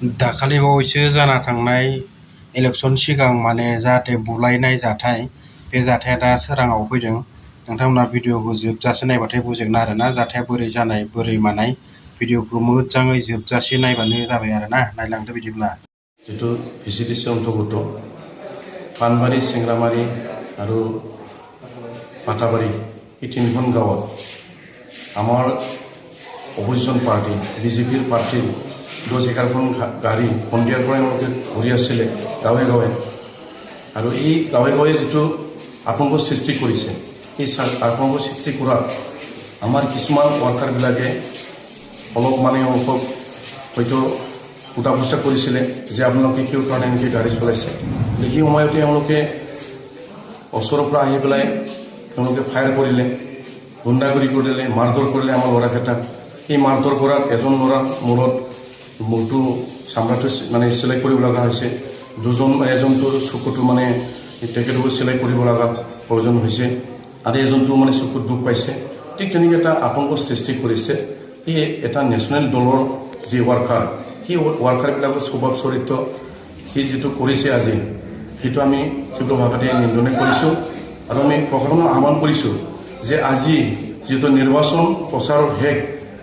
दाखालि बावैसो जाना थांनाय इलेक्सन सिगां माने जाहाथे बुलायनाय जाथाय बे जाथाया दा सोराङाव फैदों। नोंथांमोना भिडिअखौ जोबजासे नायबाथाय बुजिगोन आरोना जाथाया बोरै जानाय बोरै मानाय भिडिअखौ मोजाङै जोबजासे नायबानो जाबाय आरोना नायलांदो बिदिब्ला। जितु ভিচিডিসি অন্তৰ্গত পাণবাৰী চেংৰামাৰী আৰু পাটাবাৰী এই তিনিখন গাঁৱত আমাৰ অপজিশ্যন পাৰ্টি বিজেপিৰ পাৰ্টিৰ 10-11খন গাড়ী সন্ধিয়াৰ পৰাই তেওঁলোকে ঘূৰি আছিলে গাঁৱে গাঁৱে আৰু এই গাঁৱে গাঁৱে যিটো আতংক সৃষ্টি কৰিছে এই আতংক সৃষ্টি কৰাত আমাৰ কিছুমান ৱাৰ্কাৰবিলাকে অলপ মানে হয়তো উঠা বসা কৰিছিলে যে আপোনালোকে কিয় কাৰণে এনেকৈ গাড়ী চলাইছে। সেই সময়তে তেওঁলোকে ওচৰৰ পৰা আহি পেলাই তেওঁলোকে ফায়াৰ কৰিলে, গুণ্ডাগিৰি কৰিলে, মাৰধৰ কৰিলে আমাৰ ল'ৰাকেইটাক। এই মাৰধৰ কৰাত এজন ল'ৰাৰ মূৰত মূৰটো চামৰাটো মানে চিলাই কৰিব লগা হৈছে, এজনটোৰ চকুটো মানে তেখেতকো চিলাই কৰিব লগা প্ৰয়োজন হৈছে আৰু এজনটো মানে চকুত দুখ পাইছে। ঠিক তেনেকৈ এটা আতংক সৃষ্টি কৰিছে। এই এটা নেশ্যনেল দলৰ যি ৱাৰ্কাৰ সেই ৱাৰ্কাৰবিলাকৰ স্বভাৱ চৰিত্ৰ সি যিটো কৰিছে আজি সেইটো আমি তীব্ৰ ভাষাতে নিন্দনে কৰিছোঁ আৰু আমি প্ৰশাসনক আহ্বান কৰিছোঁ যে আজি যিহেতু নিৰ্বাচন প্ৰচাৰৰ শেষ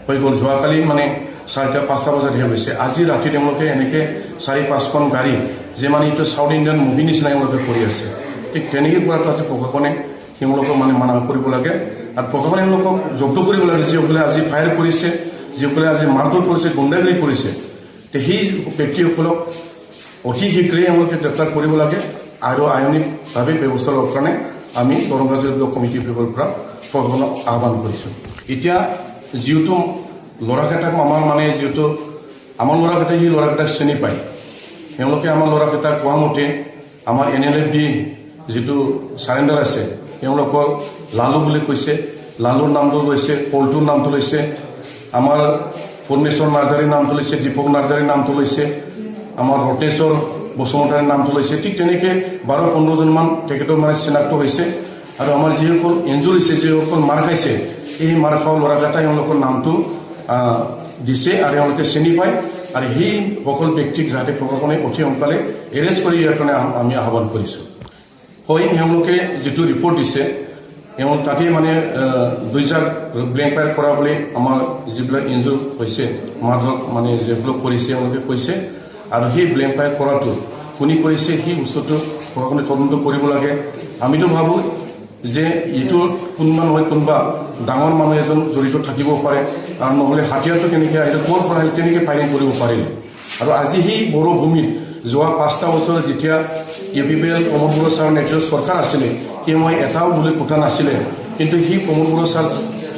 হৈ গ'ল, যোৱাকালি মানে 4টা-5টা বজাত শেষ হৈছে, আজি ৰাতি তেওঁলোকে এনেকৈ 4-5খন গাড়ী যে মানে এইটো চাউথ ইণ্ডিয়ান মুভি নিচিনা তেওঁলোকে কৰি আছে। ঠিক তেনেকৈ কৰাটো আজি প্ৰশাসনে তেওঁলোকক মানে মানা কৰিব লাগে আৰু প্ৰশাসনে তেওঁলোকক জব্দ কৰিব লাগে। যিসকলে আজি ফায়াৰ কৰিছে, যিসকলে আজি মাৰধৰ কৰিছে, গুণ্ডাগিৰি কৰিছে, সেই ব্যক্তিসকলক অতি শীঘ্ৰেই তেওঁলোকে গ্ৰেপ্তাৰ কৰিব লাগে আৰু আইনীভাৱে ব্যৱস্থা লোৱাৰ কাৰণে আমি দৰংগাজুৰি কমিটিৰ পৰা প্ৰশাসনক আহ্বান কৰিছোঁ। এতিয়া যিহেতু ল'ৰাকেইটাক আমাৰ মানে যিহেতু আমাৰ ল'ৰাকেইটাই সেই ল'ৰাকেইটাক চিনি পায়, তেওঁলোকে আমাৰ ল'ৰাকেইটাক কোৱা মতে আমাৰ NLFD যিটো চাৰেণ্ডাৰ আছে তেওঁলোকক লালু বুলি কৈছে, লালুৰ নামটো লৈছে, পল্টুৰ নামটো লৈছে, আমাৰ পূৰ্ণেশ্বৰ নাৰ্জাৰীৰ নামটো লৈছে, দীপক নাৰ্জাৰীৰ নামটো লৈছে, আমাৰ ৰত্নেশ্বৰ বসুমতাৰীৰ নামটো লৈছে। ঠিক তেনেকৈ 12-15জনমান তেখেতৰ মানে চিনাক্ত হৈছে আৰু আমাৰ যিসকল এনজৰ হৈছে, যিসকল মাৰ খাইছে, এই মাৰ খোৱা ল'ৰাকেইটাই তেওঁলোকৰ নামটো দিছে আৰু তেওঁলোকে চিনি পায় আৰু সেই সকলো ব্যক্তিক যাতে প্ৰশাসনে অতি সোনকালে এৰেষ্ট কৰি ইয়াৰ কাৰণে আমি আহ্বান কৰিছোঁ। হয়, তেওঁলোকে যিটো ৰিপৰ্ট দিছে তাতে মানে 2 ব্লেংক ফায়াৰ কৰা বুলি আমাৰ যিবিলাক ইনজুৰ হৈছে, মাৰধৰ মানে যিবিলাক কৰিছে তেওঁলোকে কৈছে আৰু সেই ব্লেংক ফায়াৰ কৰাটো কোনে কৰিছে সেই বস্তুটো প্ৰশাসনে তদন্ত কৰিব লাগে। আমিতো ভাবোঁ যে এইটো কোনোবা নহয় কোনোবা ডাঙৰ মানুহ এজন জড়িত থাকিব পাৰে আৰু নহ'লে হাতিয়াৰটো কেনেকৈ আহিলে ক'ৰ পৰা আহিলে তেনেকৈ ফায়াৰিং কৰিব পাৰিলে। আৰু আজি সেই বড়ো ভূমিত যোৱা 5টা বছৰত যেতিয়া UPPL প্ৰমোদ বড়ো ছাৰৰ নেতৃত্বত চৰকাৰ আছিলে সেই সময় এটাও গুলি ফুটা নাছিলে, কিন্তু সেই প্ৰমোদ বড়ো ছাৰ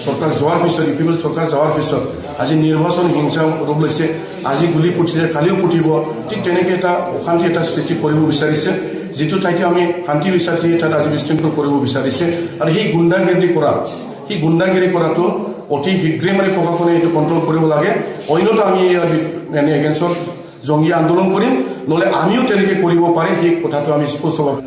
চৰকাৰ যোৱাৰ পিছত UPPL চৰকাৰ যোৱাৰ পিছত আজি নিৰ্বাচন হিংসা ৰূপ লৈছে। আজি গুলি ফুটিছে, কালিও ফুটিব। ঠিক তেনেকৈ এটা অশান্তি এটা সৃষ্টি কৰিব বিচাৰিছে, যিটো ঠাইতে আমি শান্তি বিচাৰিছে সেই ঠাইত আজি বিশৃংখল কৰিব বিচাৰিছে আৰু সেই গুণ্ডাগিৰি কৰাটো অতি শীঘ্ৰে মানে প্ৰশাসনে এইটো কণ্ট্ৰল কৰিব লাগে। অন্যথা আমি এগেইনষ্টত জংগী আন্দোলন কৰিম, নহ'লে আমিও তেনেকৈ কৰিব পাৰিম। সেই কথাটো আমি স্পষ্টভাৱে